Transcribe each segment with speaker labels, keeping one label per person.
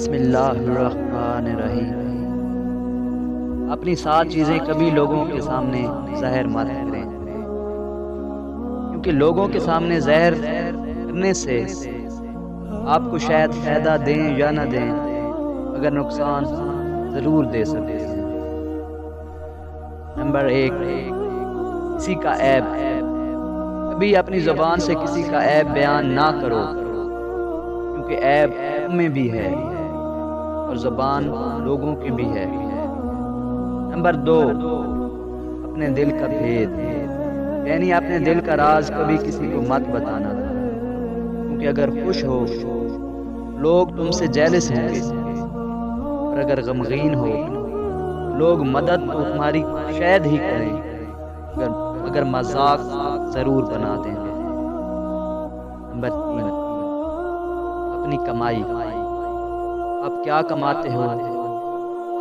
Speaker 1: बिस्मिल्लाहिर्रहमानिर्रहीम। अपनी 7 चीज़ें कभी लोगों के सामने ज़हर मत करें, क्योंकि लोगों के सामने ज़हर करने से आपको शायद फ़ायदा दें या न दें, मगर नुकसान ज़रूर दे सकते हैं। नंबर 1, किसी का ऐब। कभी अपनी ज़ुबान से किसी का ऐब बयान ना करो, क्योंकि ऐब में भी है और ज़बान लोगों की भी है। नंबर 2, अपने दिल का भेद, यानी अपने दिल का राज कभी किसी को मत बताना, क्योंकि अगर खुश हो लोग तुमसे जेलस होंगे, और अगर गमगीन हो लोग मदद तो तुम्हारी शायद ही करें, मगर मजाक ज़रूर बना देंगे। नंबर 3, अपनी कमाई। आप क्या कमाते हो,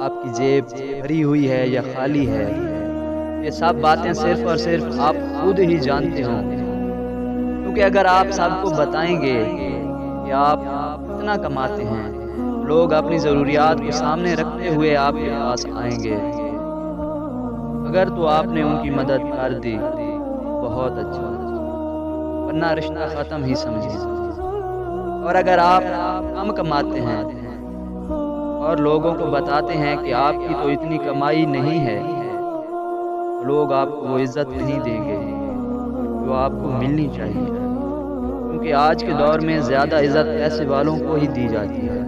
Speaker 1: आपकी जेब भरी हुई है या खाली है, ये सब बातें सिर्फ और सिर्फ आप खुद ही जानते हो, क्योंकि अगर आप सबको बताएंगे कि आप कितना कमाते हैं, लोग अपनी ज़रूरियात को सामने रखते हुए आपके पास आएंगे। अगर तो आपने उनकी मदद कर दी बहुत अच्छा, वरना रिश्ता ख़त्म ही समझिए। और अगर आप कम कमाते हैं और लोगों को बताते हैं कि आपकी तो इतनी कमाई नहीं है, तो लोग आपको वो इज़्ज़त नहीं देंगे जो आपको मिलनी चाहिए, क्योंकि आज के दौर में ज़्यादा इज़्ज़त पैसे वालों को ही दी जाती है,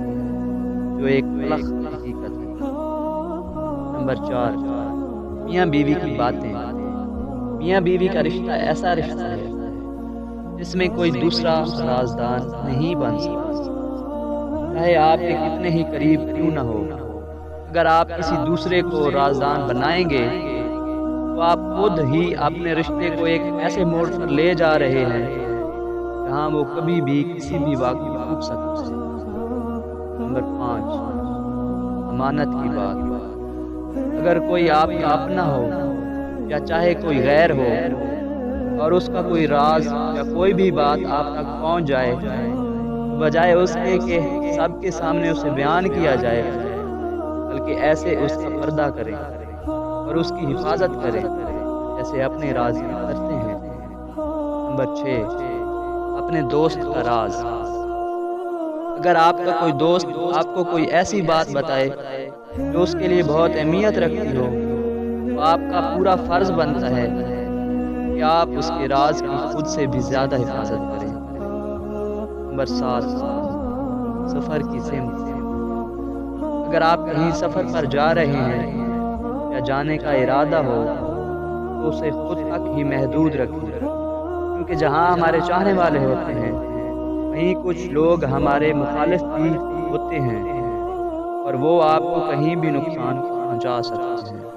Speaker 1: जो एक तल्ख़ हकीकत है। नंबर 4, मियाँ बीवी की बातें। मियाँ बीवी का रिश्ता ऐसा रिश्ता है जिसमें कोई दूसरा राज़दार नहीं बन सकता, चाहे आपके कितने ही करीब क्यों न हो। अगर आप किसी दूसरे को राज़दार बनाएंगे तो आप खुद ही अपने रिश्ते को एक ऐसे मोड़ पर ले जा रहे हैं जहाँ वो कभी भी किसी भी वक्त टूट सकता है। नंबर 5, अमानत की बात। अगर कोई आपका अपना हो या चाहे कोई गैर हो और उसका कोई राज या कोई भी बात आप तक पहुंच जाए, बजाय उसके कि सबके सामने उसे बयान किया जाए, बल्कि ऐसे उसका पर्दा करें और उसकी हिफाजत करें जैसे अपने राज की करते हैं। नंबर 6, अपने दोस्त का राज। अगर आपका कोई दोस्त आपको कोई ऐसी बात बताए जो उसके लिए बहुत अहमियत रखती हो, तो आपका पूरा फर्ज बनता है कि आप उसके राज की खुद से भी ज़्यादा हिफाजत करें। नंबर 7, सफ़र की सिमत। अगर आप कहीं सफ़र पर जा रहे हैं या जाने का इरादा हो तो उसे खुद तक ही महदूद रखें, क्योंकि जहाँ हमारे चाहने वाले होते हैं वहीं कुछ लोग हमारे मुखालिफ भी होते हैं और वो आपको कहीं भी नुकसान पहुँचा सकते हैं।